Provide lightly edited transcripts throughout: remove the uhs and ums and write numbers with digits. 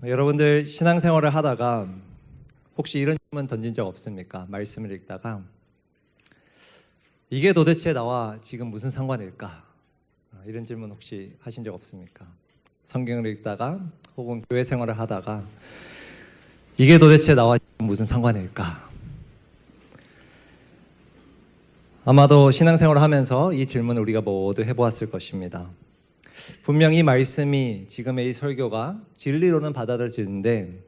여러분들 신앙생활을 하다가 혹시 이런 질문 던진 적 없습니까? 말씀을 읽다가 이게 도대체 나와 지금 무슨 상관일까? 이런 질문 혹시 하신 적 없습니까? 성경을 읽다가 혹은 교회 생활을 하다가 이게 도대체 나와 지금 무슨 상관일까? 아마도 신앙생활을 하면서 이 질문을 우리가 모두 해보았을 것입니다. 분명히 이 말씀이 지금의 이 설교가 진리로는 받아들여지는데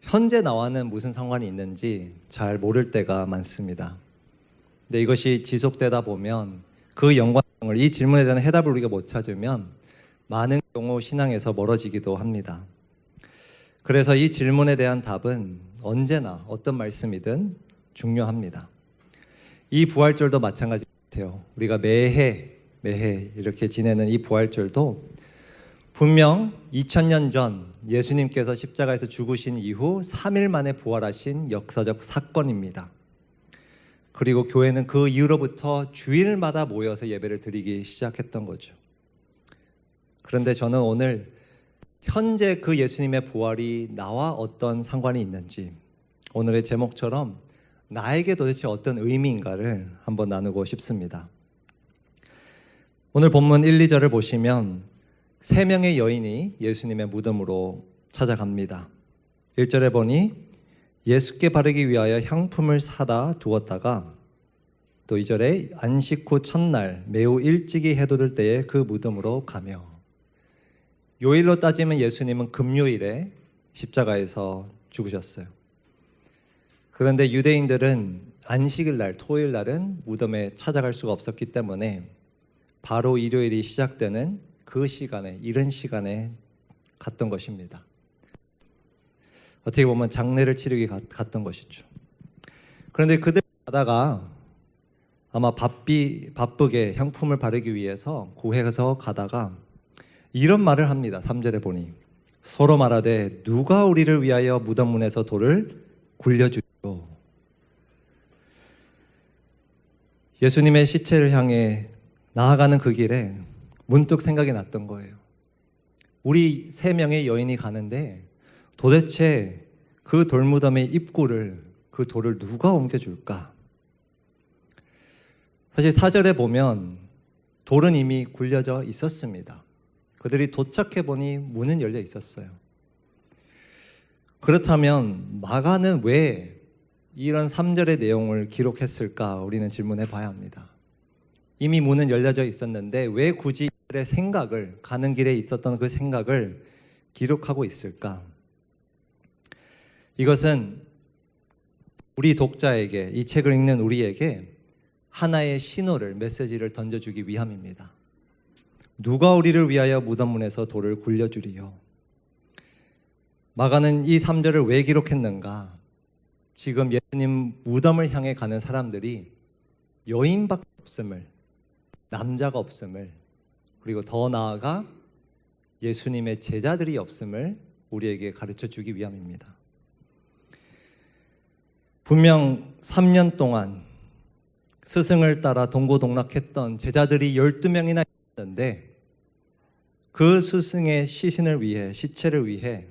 현재 나와는 무슨 상관이 있는지 잘 모를 때가 많습니다. 근데 이것이 지속되다 보면 그 연관성을, 이 질문에 대한 해답을 우리가 못 찾으면 많은 경우 신앙에서 멀어지기도 합니다. 그래서 이 질문에 대한 답은 언제나 어떤 말씀이든 중요합니다. 이 부활절도 마찬가지 같아요. 우리가 매해 이렇게 지내는 이 부활절도 분명 2000년 전 예수님께서 십자가에서 죽으신 이후 3일 만에 부활하신 역사적 사건입니다. 그리고 교회는 그 이후로부터 주일마다 모여서 예배를 드리기 시작했던 거죠. 그런데 저는 오늘 현재 그 예수님의 부활이 나와 어떤 상관이 있는지, 오늘의 제목처럼 나에게 도대체 어떤 의미인가를 한번 나누고 싶습니다. 오늘 본문 1, 2절을 보시면 세 명의 여인이 예수님의 무덤으로 찾아갑니다. 1절에 보니 예수께 바르기 위하여 향품을 사다 두었다가, 또 2절에 안식 후 첫날 매우 일찍이 해돋을 때에 그 무덤으로 가며, 요일로 따지면 예수님은 금요일에 십자가에서 죽으셨어요. 그런데 유대인들은 안식일 날, 토요일 날은 무덤에 찾아갈 수가 없었기 때문에 바로 일요일이 시작되는 그 시간에, 이른 시간에 갔던 것입니다. 어떻게 보면 장례를 치르기 갔던 것이죠. 그런데 그들 가다가 아마 바쁘게 향품을 바르기 위해서 구해서 가다가 이런 말을 합니다. 3절에 보니 서로 말하되 누가 우리를 위하여 무덤 문에서 돌을 굴려주리요. 예수님의 시체를 향해 나아가는 그 길에 문득 생각이 났던 거예요. 우리 세 명의 여인이 가는데 도대체 그 돌무덤의 입구를, 그 돌을 누가 옮겨줄까? 사실 4절에 보면 돌은 이미 굴려져 있었습니다. 그들이 도착해 보니 문은 열려 있었어요. 그렇다면 마가는 왜 이런 3절의 내용을 기록했을까? 우리는 질문해 봐야 합니다. 이미 문은 열려져 있었는데 왜 굳이 그들의 생각을, 가는 길에 있었던 그 생각을 기록하고 있을까? 이것은 우리 독자에게, 이 책을 읽는 우리에게 하나의 신호를, 메시지를 던져주기 위함입니다. 누가 우리를 위하여 무덤 문에서 돌을 굴려주리요. 마가는 이 3절을 왜 기록했는가? 지금 예수님 무덤을 향해 가는 사람들이 여인밖에 없음을, 남자가 없음을, 그리고 더 나아가 예수님의 제자들이 없음을 우리에게 가르쳐 주기 위함입니다. 분명 3년 동안 스승을 따라 동고동락했던 제자들이 12명이나 있었는데 그 스승의 시신을 위해, 시체를 위해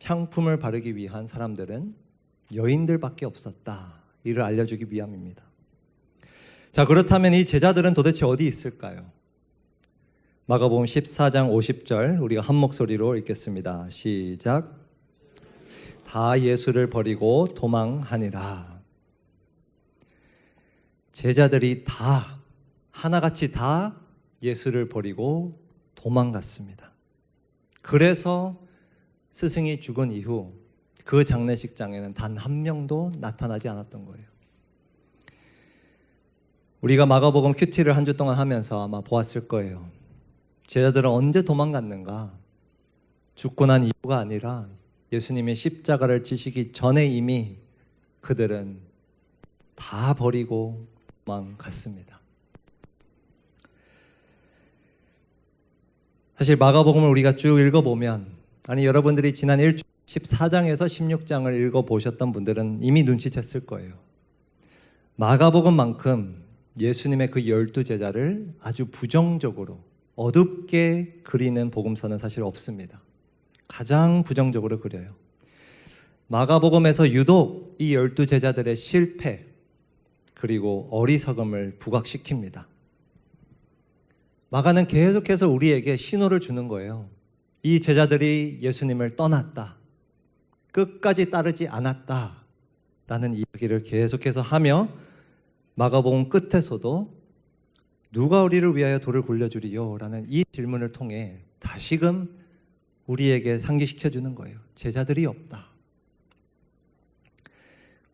향품을 바르기 위한 사람들은 여인들밖에 없었다. 이를 알려주기 위함입니다. 자, 그렇다면 이 제자들은 도대체 어디 있을까요? 마가복음 14장 50절 우리가 한 목소리로 읽겠습니다. 시작. 다 예수를 버리고 도망하니라. 제자들이 다 하나같이 다 예수를 버리고 도망갔습니다. 그래서 스승이 죽은 이후 그 장례식장에는 단 한 명도 나타나지 않았던 거예요. 우리가 마가복음 큐티를 한 주 동안 하면서 아마 보았을 거예요. 제자들은 언제 도망갔는가? 죽고 난 이유가 아니라 예수님의 십자가를 지시기 전에 이미 그들은 다 버리고 도망갔습니다. 사실 마가복음을 우리가 쭉 읽어보면, 아니 여러분들이 지난 14장에서 16장을 읽어보셨던 분들은 이미 눈치챘을 거예요. 마가복음만큼 예수님의 그 12제자를 아주 부정적으로 어둡게 그리는 복음서는 사실 없습니다. 가장 부정적으로 그려요. 마가복음에서 유독 이 12제자들의 실패 그리고 어리석음을 부각시킵니다. 마가는 계속해서 우리에게 신호를 주는 거예요. 이 제자들이 예수님을 떠났다. 끝까지 따르지 않았다. 라는 이야기를 계속해서 하며 마가복음 끝에서도 누가 우리를 위하여 돌을 굴려주리요? 라는 이 질문을 통해 다시금 우리에게 상기시켜주는 거예요. 제자들이 없다.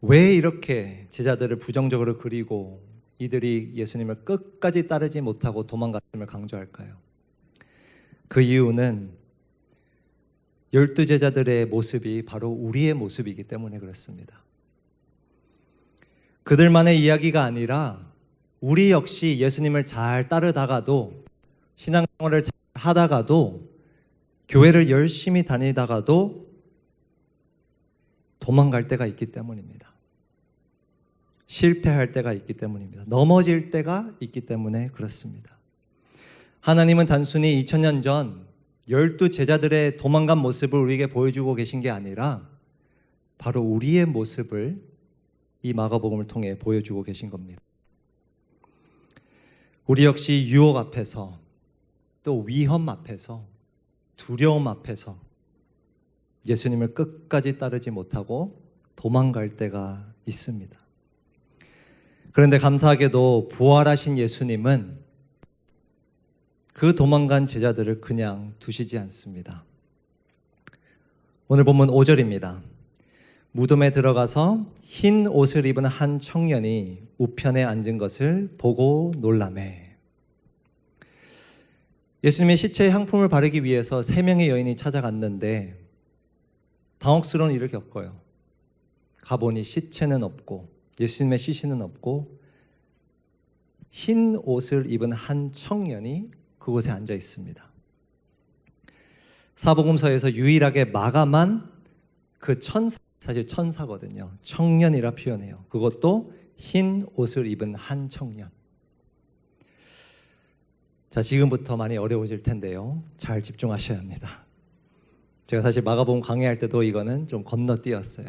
왜 이렇게 제자들을 부정적으로 그리고 이들이 예수님을 끝까지 따르지 못하고 도망갔음을 강조할까요? 그 이유는 12제자들의 모습이 바로 우리의 모습이기 때문에 그렇습니다. 그들만의 이야기가 아니라 우리 역시 예수님을 잘 따르다가도 신앙생활을 잘 하다가도 교회를 열심히 다니다가도 도망갈 때가 있기 때문입니다. 실패할 때가 있기 때문입니다. 넘어질 때가 있기 때문에 그렇습니다. 하나님은 단순히 2000년 전 12제자들의 도망간 모습을 우리에게 보여주고 계신 게 아니라 바로 우리의 모습을 이 마가복음을 통해 보여주고 계신 겁니다. 우리 역시 유혹 앞에서 또 위험 앞에서 두려움 앞에서 예수님을 끝까지 따르지 못하고 도망갈 때가 있습니다. 그런데 감사하게도 부활하신 예수님은 그 도망간 제자들을 그냥 두시지 않습니다. 오늘 본문 5절입니다. 무덤에 들어가서 흰 옷을 입은 한 청년이 우편에 앉은 것을 보고 놀라매. 예수님의 시체에 향품을 바르기 위해서 3명의 여인이 찾아갔는데 당혹스러운 일을 겪어요. 가보니 시체는 없고 예수님의 시신은 없고 흰 옷을 입은 한 청년이 그곳에 앉아 있습니다. 사복음서에서 유일하게 마가만 그 천사, 사실 천사거든요. 청년이라 표현해요. 그것도 흰 옷을 입은 한 청년. 자, 지금부터 많이 어려워질 텐데요. 잘 집중하셔야 합니다. 제가 사실 마가복음 강의할 때도 이거는 좀 건너뛰었어요.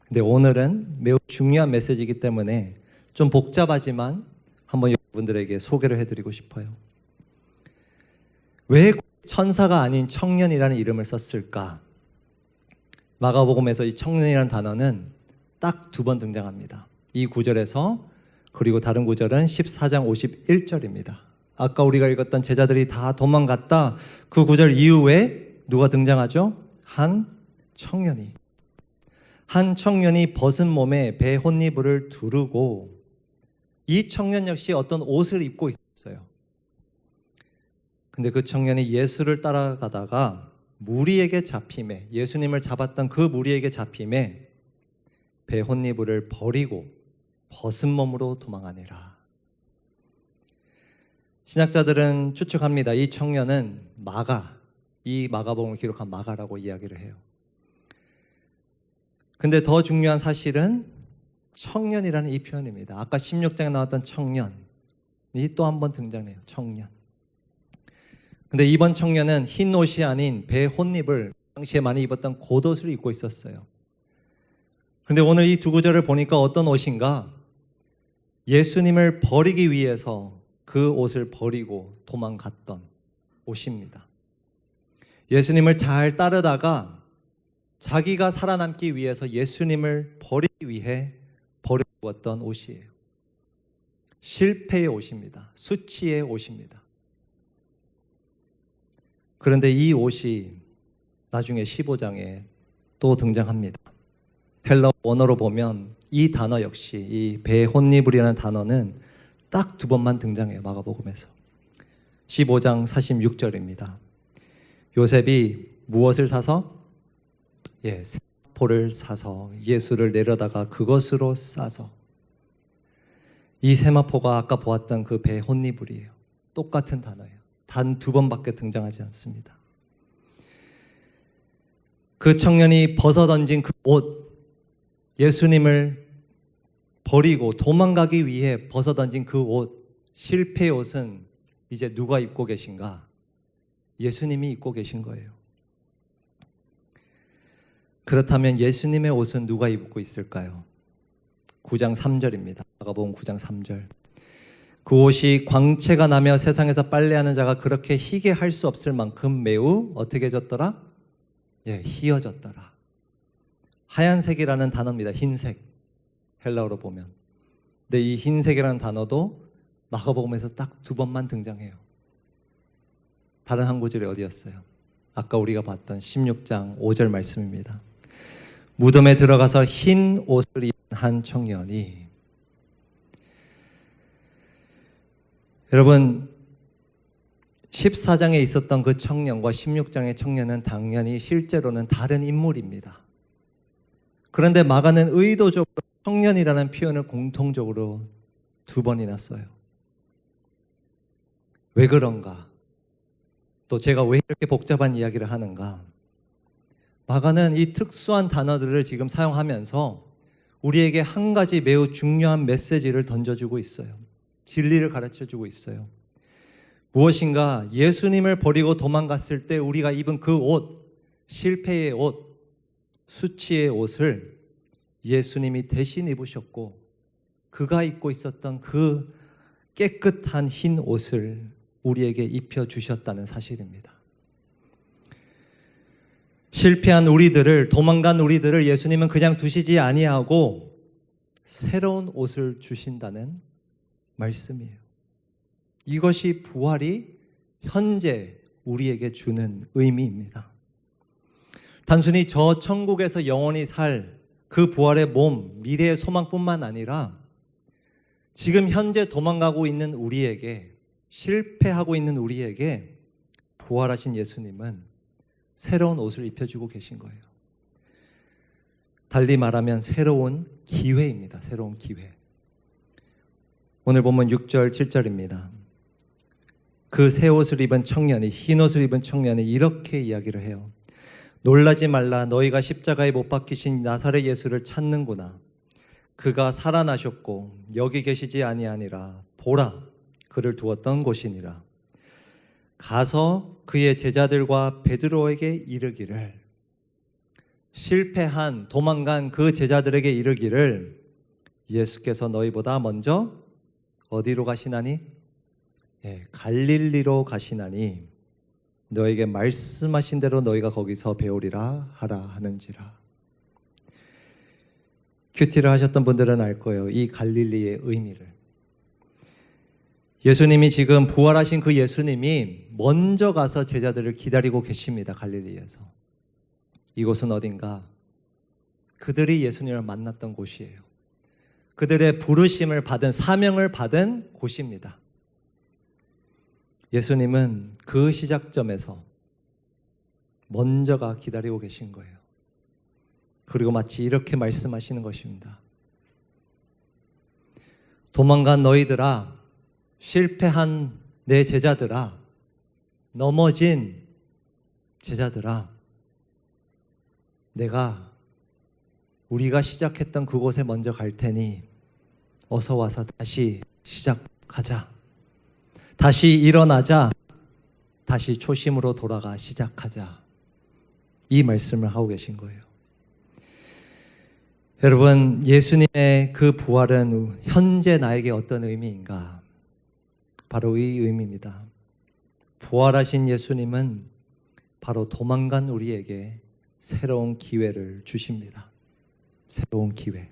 근데 오늘은 매우 중요한 메시지이기 때문에 좀 복잡하지만 한번 여러분들에게 소개를 해드리고 싶어요. 왜 천사가 아닌 청년이라는 이름을 썼을까? 마가복음에서 이 청년이라는 단어는 딱 2번 등장합니다. 이 구절에서, 그리고 다른 구절은 14장 51절입니다. 아까 우리가 읽었던 제자들이 다 도망갔다. 그 구절 이후에 누가 등장하죠? 한 청년이 벗은 몸에 배 혼니부를 두르고, 이 청년 역시 어떤 옷을 입고 있었어요. 근데 그 청년이 예수를 따라가다가 무리에게 잡힘에, 예수님을 잡았던 그 무리에게 잡힘에 배 혼니부를 버리고 벗은 몸으로 도망하니라. 신학자들은 추측합니다. 이 청년은 이 마가복음을 기록한 마가라고 이야기를 해요. 근데 더 중요한 사실은 청년이라는 이 표현입니다. 아까 16장에 나왔던 청년이 또 한 번 등장해요. 청년. 근데 이번 청년은 흰 옷이 아닌 배 혼입을 당시에 많이 입었던 겉옷을 입고 있었어요. 근데 오늘 이 2구절을 보니까 어떤 옷인가? 예수님을 버리기 위해서 그 옷을 버리고 도망갔던 옷입니다. 예수님을 잘 따르다가 자기가 살아남기 위해서 예수님을 버리기 위해 버려두었던 옷이에요. 실패의 옷입니다. 수치의 옷입니다. 그런데 이 옷이 나중에 15장에 또 등장합니다. 헬러 원어로 보면 이 단어 역시, 이 베혼니불이라는 단어는 딱 2번만 등장해요. 마가복음에서. 15장 46절입니다. 요셉이 무엇을 사서? 세마포를 사서 예수를 내려다가 그것으로 싸서. 이 세마포가 아까 보았던 그 베혼니불이에요. 똑같은 단어예요. 단 2번밖에 등장하지 않습니다. 그 청년이 벗어던진 그 옷, 예수님을 버리고 도망가기 위해 벗어던진 그 옷, 실패의 옷은 이제 누가 입고 계신가? 예수님이 입고 계신 거예요. 그렇다면 예수님의 옷은 누가 입고 있을까요? 9장 3절입니다. 마가복음 9장 3절. 그 옷이 광채가 나며 세상에서 빨래하는 자가 그렇게 희게 할 수 없을 만큼 매우 어떻게 졌더라? 희어졌더라. 하얀색이라는 단어입니다. 흰색. 헬라어로 보면. 근데 이 흰색이라는 단어도 마가복음에서 딱 2번만 등장해요. 다른 한 구절이 어디였어요? 아까 우리가 봤던 16장 5절 말씀입니다. 무덤에 들어가서 흰 옷을 입은 한 청년이, 여러분 14장에 있었던 그 청년과 16장의 청년은 당연히 실제로는 다른 인물입니다. 그런데 마가는 의도적으로 청년이라는 표현을 공통적으로 2번이나 써요. 왜 그런가? 또 제가 왜 이렇게 복잡한 이야기를 하는가? 마가는 이 특수한 단어들을 지금 사용하면서 우리에게 한 가지 매우 중요한 메시지를 던져주고 있어요. 진리를 가르쳐주고 있어요. 무엇인가 예수님을 버리고 도망갔을 때 우리가 입은 그 옷, 실패의 옷, 수치의 옷을 예수님이 대신 입으셨고, 그가 입고 있었던 그 깨끗한 흰 옷을 우리에게 입혀주셨다는 사실입니다. 실패한 우리들을, 도망간 우리들을 예수님은 그냥 두시지 아니하고 새로운 옷을 주신다는 말씀이에요. 이것이 부활이 현재 우리에게 주는 의미입니다. 단순히 저 천국에서 영원히 살 그 부활의 몸, 미래의 소망뿐만 아니라 지금 현재 도망가고 있는 우리에게, 실패하고 있는 우리에게 부활하신 예수님은 새로운 옷을 입혀주고 계신 거예요. 달리 말하면 새로운 기회입니다. 새로운 기회. 오늘 보면 6절, 7절입니다. 그 새 옷을 입은 청년이, 흰 옷을 입은 청년이 이렇게 이야기를 해요. 놀라지 말라. 너희가 십자가에 못 박히신 나사렛 예수를 찾는구나. 그가 살아나셨고 여기 계시지 아니하니라. 보라, 그를 두었던 곳이니라. 가서 그의 제자들과 베드로에게 이르기를, 실패한, 도망간 그 제자들에게 이르기를, 예수께서 너희보다 먼저 어디로 가시나니? 갈릴리로 가시나니 너에게 말씀하신 대로 너희가 거기서 배우리라 하라 하는지라. 큐티를 하셨던 분들은 알 거예요. 이 갈릴리의 의미를. 예수님이 지금 부활하신 그 예수님이 먼저 가서 제자들을 기다리고 계십니다. 갈릴리에서. 이곳은 어딘가? 그들이 예수님을 만났던 곳이에요. 그들의 부르심을 받은, 사명을 받은 곳입니다. 예수님은 그 시작점에서 먼저가 기다리고 계신 거예요. 그리고 마치 이렇게 말씀하시는 것입니다. 도망간 너희들아, 실패한 내 제자들아, 넘어진 제자들아, 우리가 시작했던 그곳에 먼저 갈 테니 어서 와서 다시 시작하자. 다시 일어나자. 다시 초심으로 돌아가 시작하자. 이 말씀을 하고 계신 거예요. 여러분, 예수님의 그 부활은 현재 나에게 어떤 의미인가? 바로 이 의미입니다. 부활하신 예수님은 바로 도망간 우리에게 새로운 기회를 주십니다. 새로운 기회.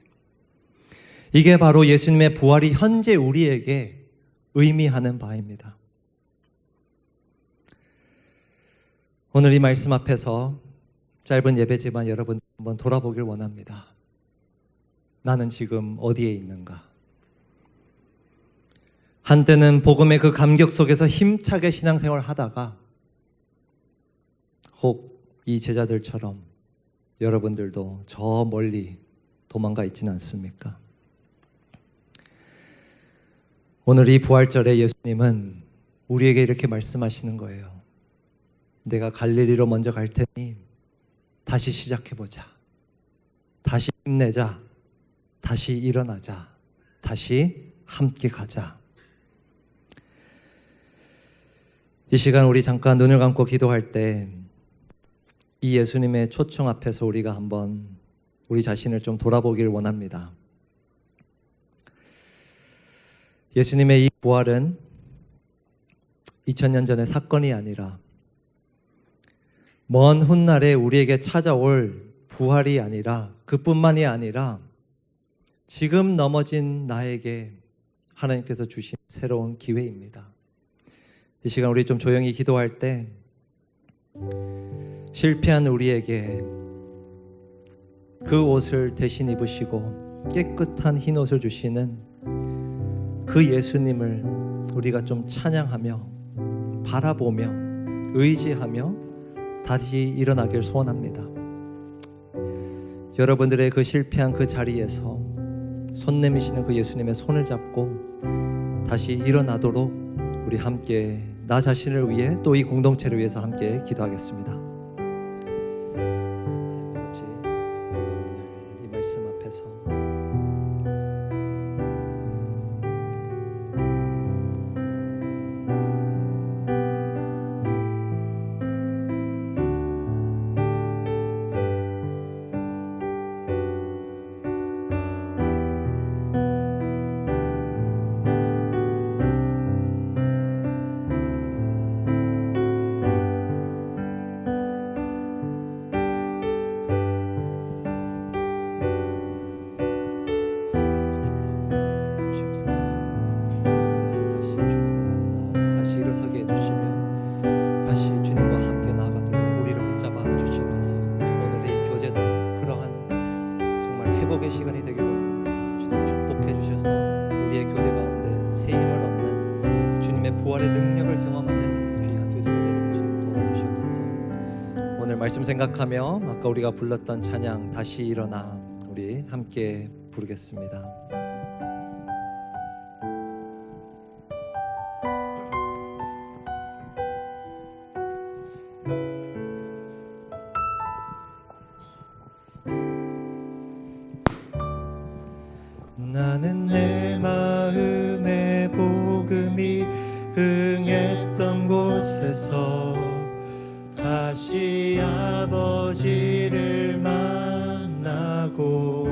이게 바로 예수님의 부활이 현재 우리에게 의미하는 바입니다. 오늘 이 말씀 앞에서 짧은 예배지만 여러분 한번 돌아보길 원합니다. 나는 지금 어디에 있는가? 한때는 복음의 그 감격 속에서 힘차게 신앙생활을 하다가 혹 이 제자들처럼 여러분들도 저 멀리 도망가 있지는 않습니까? 오늘 이 부활절에 예수님은 우리에게 이렇게 말씀하시는 거예요. 내가 갈릴리로 먼저 갈 테니 다시 시작해보자. 다시 힘내자. 다시 일어나자. 다시 함께 가자. 이 시간 우리 잠깐 눈을 감고 기도할 때 이 예수님의 초청 앞에서 우리가 한번 우리 자신을 좀 돌아보길 원합니다. 예수님의 이 부활은 2000년 전의 사건이 아니라 먼 훗날에 우리에게 찾아올 부활이 아니라 그뿐만이 아니라 지금 넘어진 나에게 하나님께서 주신 새로운 기회입니다. 이 시간 우리 좀 조용히 기도할 때 실패한 우리에게 그 옷을 대신 입으시고 깨끗한 흰 옷을 주시는 그 예수님을 우리가 좀 찬양하며 바라보며 의지하며 다시 일어나길 소원합니다. 여러분들의 그 실패한 그 자리에서 손 내미시는 그 예수님의 손을 잡고 다시 일어나도록 우리 함께 나 자신을 위해 또 이 공동체를 위해서 함께 기도하겠습니다. 아버지, 오늘 이 말씀 앞에서 회복의 시간이 되길 원합니다. 주님 축복해 주셔서 우리의 교제 가운데 새 힘을 얻는 주님의 부활의 능력을 경험하는 귀한 교제가 되도록 주님 도와주시옵소서. 오늘 말씀 생각하며 아까 우리가 불렀던 찬양 다시 일어나 우리 함께 부르겠습니다. 나는 내 마음의 복음이 흥했던 곳에서 다시 아버지를 만나고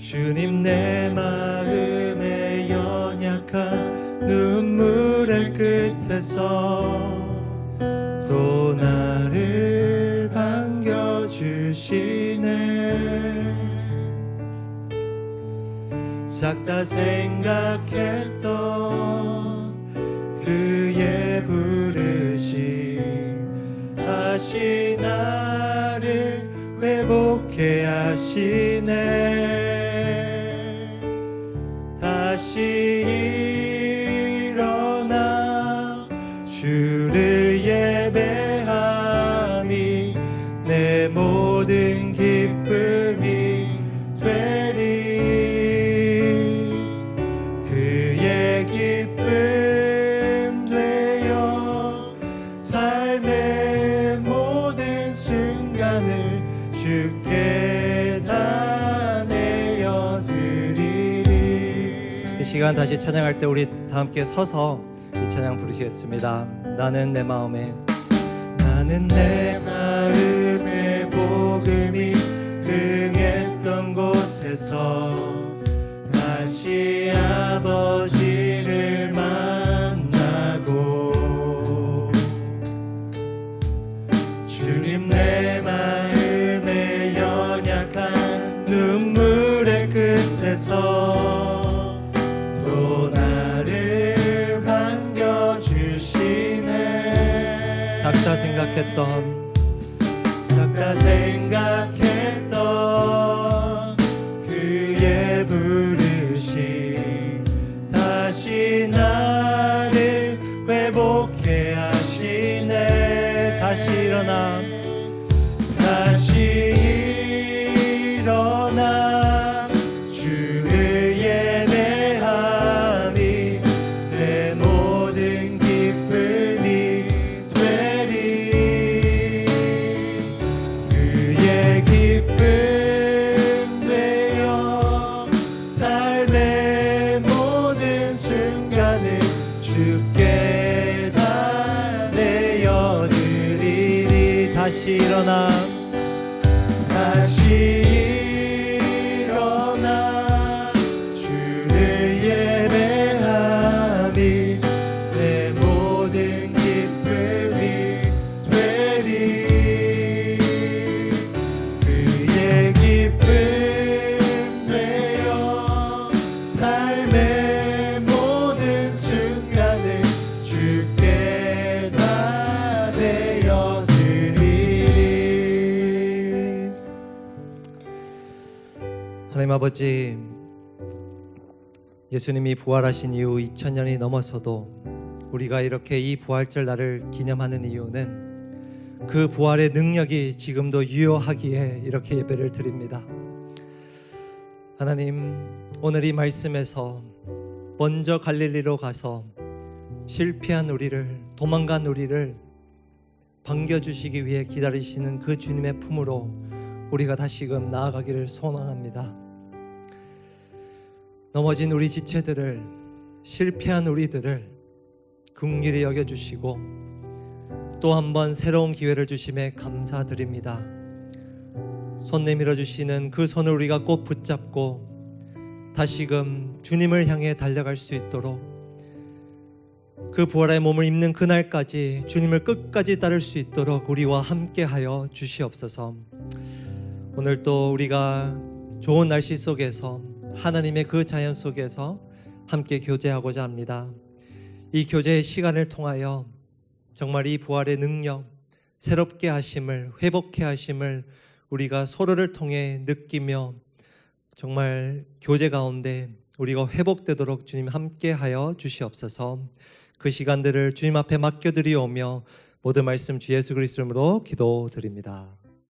주님 내 마음의 연약한 눈물의 끝에서 또 나를 반겨주시네. 작다 생각했던 그의 부르심 다시 나를 회복해 하시네. 다시 일어나 주를 예배함이 내 모든 기쁨이 되리. 그의 기쁨 되어 삶의 모든 순간을 주께 다 내어드리리. 이 시간 다시 찬양할 때 우리 다 함께 서서 이 찬양 부르시겠습니다. 나는 내 마음의 복음이 흥했던 곳에서 다시 아버지를 만나고 주님 내 마음의 연약한 눈물의 끝에서 또 나를 반겨주시네. 작다 생각했던 그의 부르심 다시 나를 회복해 하시네. 다시 일어나 주를 예배함이 내 모든 기쁨이 되리. 그의 기쁨 되어 삶의 모든 순간을 주께 다 내어드리리. 다시 일어나 주를 예배함이 내 모든 기쁨이 되리. 그의 기쁨 되어 삶의 모든 순간을 주께 다 되어드리리. 하나님 아버지, 예수님이 부활하신 이후 2000년이 넘어서도 우리가 이렇게 이 부활절 날을 기념하는 이유는 그 부활의 능력이 지금도 유효하기에 이렇게 예배를 드립니다. 하나님, 오늘 이 말씀에서 먼저 갈릴리로 가서 실패한 우리를, 도망간 우리를 반겨주시기 위해 기다리시는 그 주님의 품으로 우리가 다시금 나아가기를 소망합니다. 넘어진 우리 지체들을, 실패한 우리들을 긍휼히 여겨주시고 또 한 번 새로운 기회를 주심에 감사드립니다. 손 내밀어 주시는 그 손을 우리가 꼭 붙잡고 다시금 주님을 향해 달려갈 수 있도록, 그 부활의 몸을 입는 그날까지 주님을 끝까지 따를 수 있도록 우리와 함께하여 주시옵소서. 오늘 또 우리가 좋은 날씨 속에서 하나님의 그 자연 속에서 함께 교제하고자 합니다. 이 교제의 시간을 통하여 정말 이 부활의 능력, 새롭게 하심을, 회복해 하심을 우리가 서로를 통해 느끼며 정말 교제 가운데 우리가 회복되도록 주님 함께하여 주시옵소서. 그 시간들을 주님 앞에 맡겨드리오며 모든 말씀 주 예수 그리스도 이름으로 기도드립니다.